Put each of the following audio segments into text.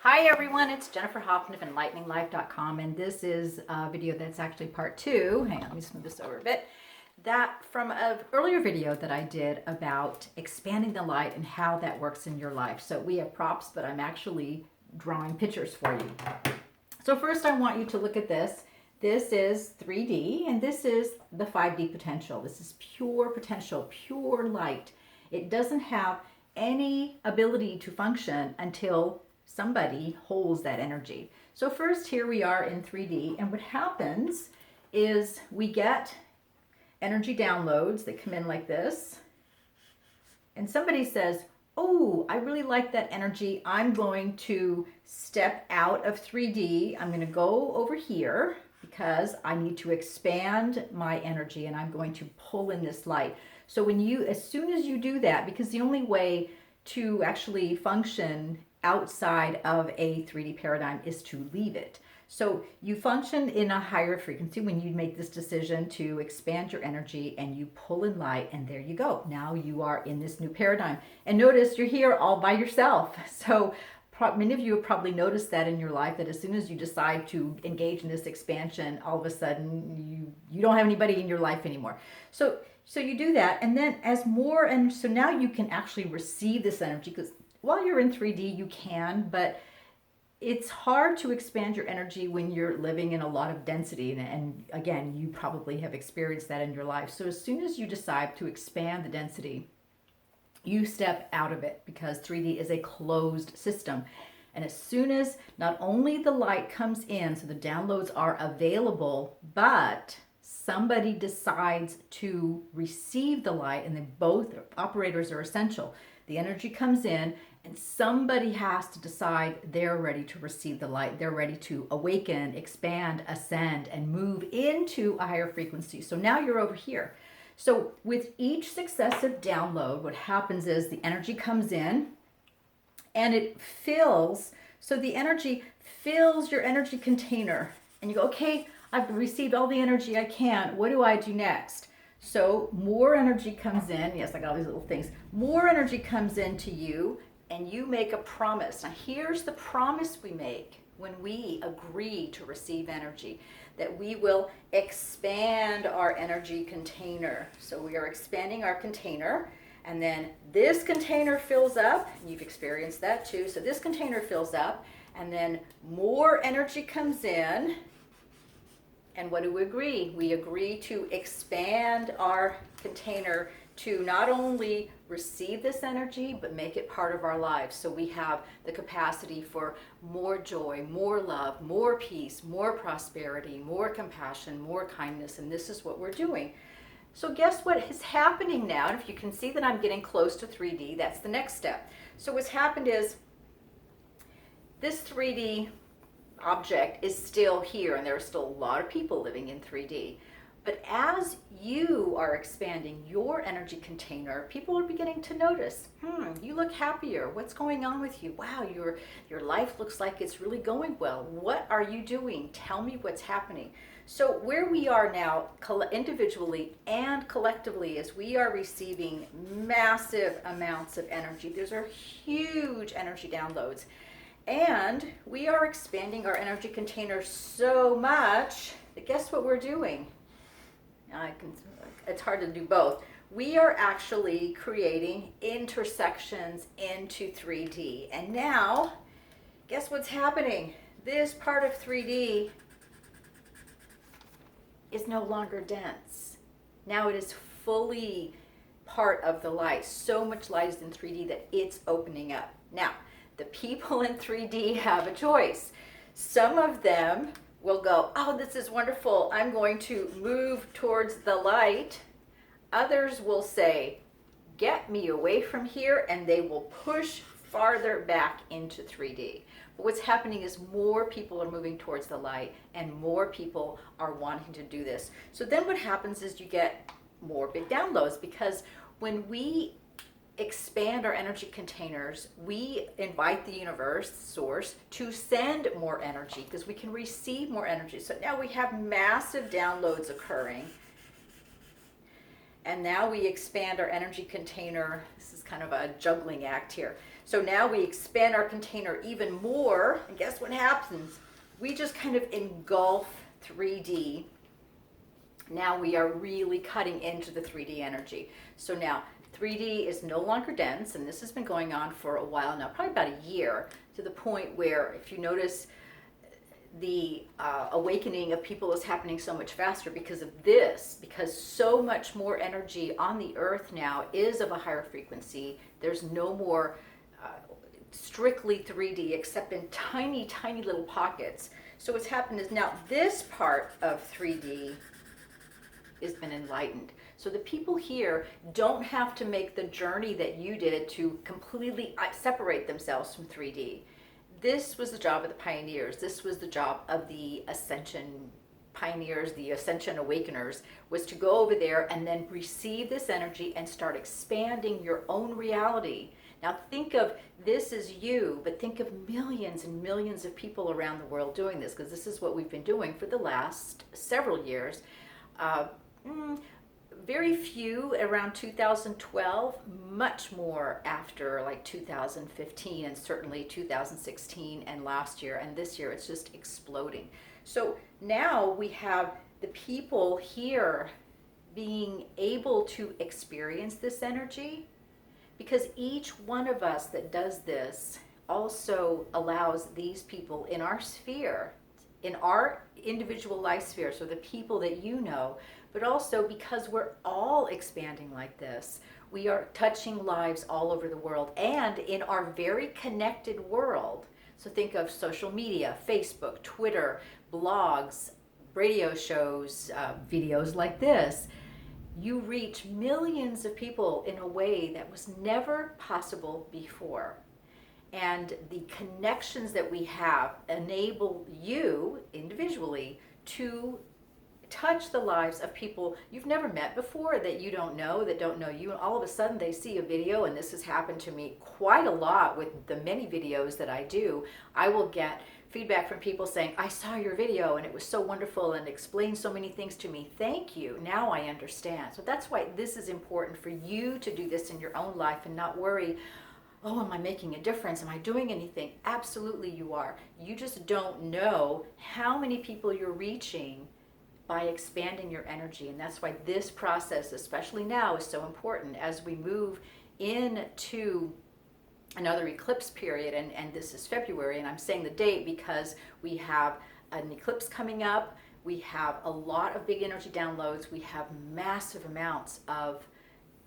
Hi everyone, it's Jennifer Hoffman of EnlighteningLife.com, and this is a video that's actually part two. Hang on, let me just move this over a bit. That from an earlier video that I did about expanding the light and how that works in your life. So we have props, but I'm actually drawing pictures for you. So first I want you to look at this. This is 3D and this is the 5D potential. This is pure potential, pure light. It doesn't have any ability to function until somebody holds that energy. So first here we are in 3D, and what happens is we get energy downloads that come in like this, and somebody says, oh, I really like that energy. I'm going to step out of 3D. I'm going to go over here because I need to expand my energy, and I'm going to pull in this light. So as soon as you do that, because the only way to actually function outside of a 3D paradigm is to leave it. So you function in a higher frequency when you make this decision to expand your energy and you pull in light, and there you go. Now you are in this new paradigm. And notice you're here all by yourself. So many of you have probably noticed that in your life, that as soon as you decide to engage in this expansion, all of a sudden you don't have anybody in your life anymore. So you do that, and then so now you can actually receive this energy, because while you're in 3D, you can, but it's hard to expand your energy when you're living in a lot of density. And again, you probably have experienced that in your life. So as soon as you decide to expand the density, you step out of it, because 3D is a closed system. And as soon as not only the light comes in, so the downloads are available, but somebody decides to receive the light, and then both operators are essential. The energy comes in, and somebody has to decide they're ready to receive the light. They're ready to awaken, expand, ascend, and move into a higher frequency. So now you're over here. So with each successive download, what happens is the energy comes in and it fills. So the energy fills your energy container, and you go, okay, I've received all the energy I can. What do I do next? So more energy comes in. Yes, I got all these little things. More energy comes into you, and you make a promise. Now here's the promise we make when we agree to receive energy, that we will expand our energy container. So we are expanding our container, and then this container fills up. You've experienced that too. So this container fills up, and then more energy comes in. And what do we agree? We agree to expand our container to not only receive this energy, but make it part of our lives. So we have the capacity for more joy, more love, more peace, more prosperity, more compassion, more kindness. And this is what we're doing. So guess what is happening now? And if you can see that I'm getting close to 3D, that's the next step. So what's happened is this 3D object is still here, and there are still a lot of people living in 3D. But as you are expanding your energy container, people are beginning to notice, you look happier. What's going on with you? Wow, your life looks like it's really going well. What are you doing? Tell me what's happening. So where we are now, individually and collectively, is we are receiving massive amounts of energy. Those are huge energy downloads. And we are expanding our energy container so much that guess what we're doing? It's hard to do both. We are actually creating intersections into 3D. And now, guess what's happening? This part of 3D is no longer dense. Now it is fully part of the light. So much light is in 3D that it's opening up. Now, the people in 3D have a choice. Some of them will go, oh, this is wonderful. I'm going to move towards the light. Others will say, get me away from here, and they will push farther back into 3D. But what's happening is more people are moving towards the light, and more people are wanting to do this. So then what happens is you get more big downloads, because when we expand our energy containers, we invite the universe, source, to send more energy, because we can receive more energy. So now we have massive downloads occurring, and now we expand our energy container. This is kind of a juggling act here. So now we expand our container even more, and guess what happens? We just kind of engulf 3D. Now we are really cutting into the 3D energy. So now 3D is no longer dense, and this has been going on for a while now, probably about a year, to the point where if you notice the awakening of people is happening so much faster because of this, because so much more energy on the earth now is of a higher frequency. There's no more strictly 3D except in tiny, tiny little pockets. So what's happened is now this part of 3D has been enlightened. So the people here don't have to make the journey that you did to completely separate themselves from 3D. This was the job of the pioneers. This was the job of the ascension pioneers, the ascension awakeners, was to go over there and then receive this energy and start expanding your own reality. Now think of this as you, but think of millions and millions of people around the world doing this, because this is what we've been doing for the last several years. Very few around 2012, much more after like 2015 and certainly 2016 and last year, and this year it's just exploding. So now we have the people here being able to experience this energy, because each one of us that does this also allows these people in our sphere, in our individual life sphere, so the people that you know, but also because we're all expanding like this, we are touching lives all over the world and in our very connected world. So think of social media, Facebook, Twitter, blogs, radio shows, videos like this. You reach millions of people in a way that was never possible before. And the connections that we have enable you individually to touch the lives of people you've never met before, that you don't know, that don't know you, and all of a sudden they see a video, and this has happened to me quite a lot with the many videos that I do. I will get feedback from people saying, I saw your video and it was so wonderful and explained so many things to me. Thank you. Now I understand. So that's why this is important for you to do this in your own life and not worry, oh, am I making a difference? Am I doing anything? Absolutely you are. You just don't know how many people you're reaching by expanding your energy. And that's why this process, especially now, is so important as we move into another eclipse period. And this is February, and I'm saying the date because we have an eclipse coming up. We have a lot of big energy downloads. We have massive amounts of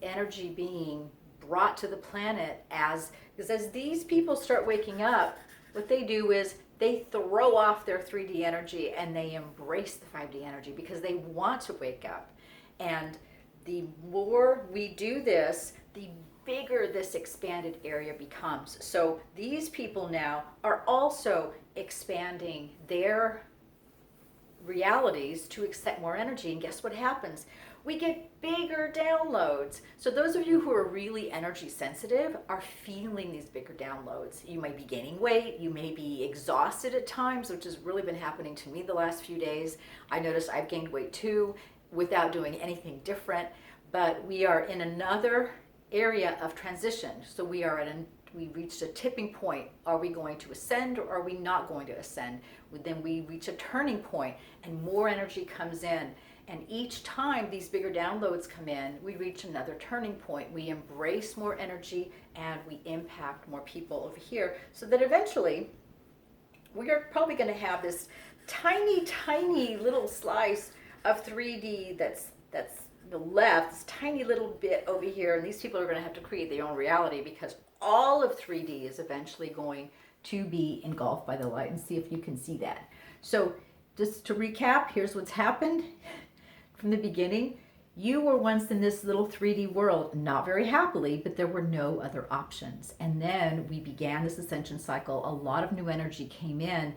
energy being brought to the planet because as these people start waking up, what they do is they throw off their 3D energy and they embrace the 5D energy because they want to wake up. And the more we do this, the bigger this expanded area becomes. So these people now are also expanding their realities to accept more energy. And guess what happens? We get bigger downloads. So those of you who are really energy sensitive are feeling these bigger downloads. You may be gaining weight, you may be exhausted at times, which has really been happening to me the last few days. I noticed I've gained weight too without doing anything different, but we are in another area of transition. So we reached a tipping point. Are we going to ascend or are we not going to ascend? Then we reach a turning point and more energy comes in. And each time these bigger downloads come in, we reach another turning point. We embrace more energy and we impact more people over here, so that eventually we are probably going to have this tiny, tiny little slice of 3D that's the left, this tiny little bit over here. And these people are going to have to create their own reality because all of 3D is eventually going to be engulfed by the light. And see if you can see that. So just to recap, here's what's happened. From the beginning, you were once in this little 3D world, not very happily, but there were no other options. And then we began this ascension cycle. A lot of new energy came in,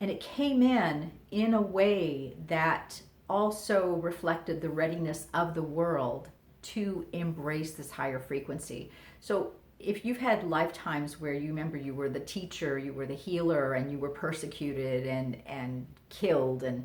and it came in a way that also reflected the readiness of the world to embrace this higher frequency. So if you've had lifetimes where you remember you were the teacher, you were the healer, and you were persecuted and killed and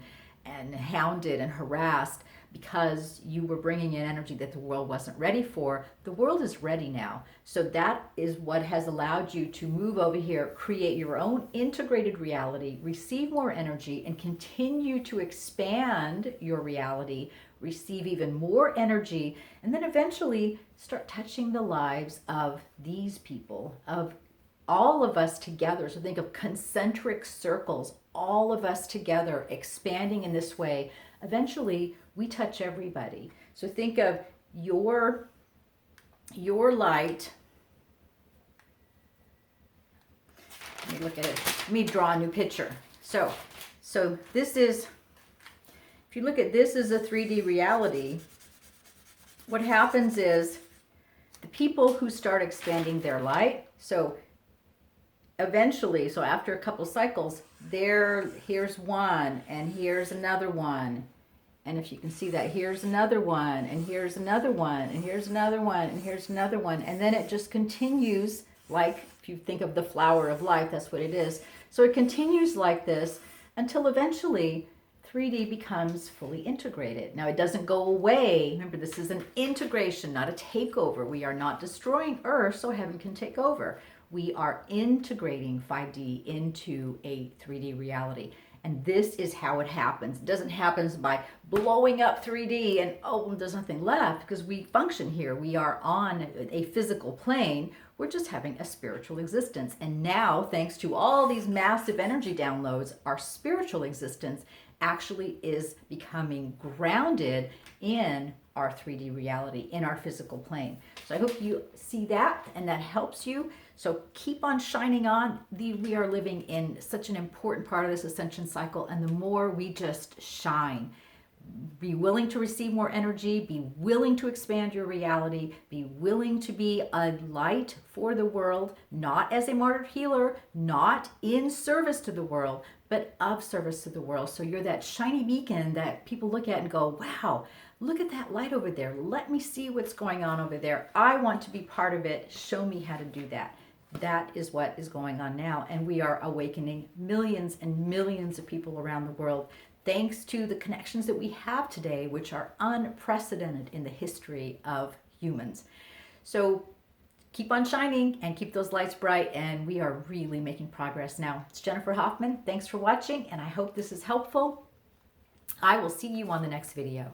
hounded and harassed, because you were bringing in energy that the world wasn't ready for. The world is ready now. So that is what has allowed you to move over here, create your own integrated reality, receive more energy, and continue to expand your reality, receive even more energy, and then eventually start touching the lives of these people, of all of us together. So think of concentric circles, all of us together expanding in this way. Eventually, we touch everybody. So think of your light. Let me look at it. Let me draw a new picture. So this is, if you look at this as a 3D reality, what happens is the people who start expanding their light, so eventually, so after a couple cycles, here's one, and here's another one. And if you can see that, here's another one, and here's another one, and here's another one, and here's another one. And then it just continues, like if you think of the flower of life, that's what it is. So it continues like this until eventually 3D becomes fully integrated. Now it doesn't go away. Remember, this is an integration, not a takeover. We are not destroying Earth so heaven can take over. We are integrating 5D into a 3D reality. And this is how it happens. It doesn't happen by blowing up 3D and, oh, there's nothing left, because we function here. We are on a physical plane. We're just having a spiritual existence. And now, thanks to all these massive energy downloads, our spiritual existence actually is becoming grounded in our 3D reality, in our physical plane. So I hope you see that and that helps you. So keep on shining on. We are living in such an important part of this ascension cycle, and the more we just shine, be willing to receive more energy, be willing to expand your reality, be willing to be a light for the world, not as a martyr healer, not in service to the world, but of service to the world. So you're that shiny beacon that people look at and go, wow, look at that light over there. Let me see what's going on over there. I want to be part of it. Show me how to do that. That is what is going on now. And we are awakening millions and millions of people around the world, thanks to the connections that we have today, which are unprecedented in the history of humans. So keep on shining and keep those lights bright, and we are really making progress now. It's Jennifer Hoffman. Thanks for watching, and I hope this is helpful. I will see you on the next video.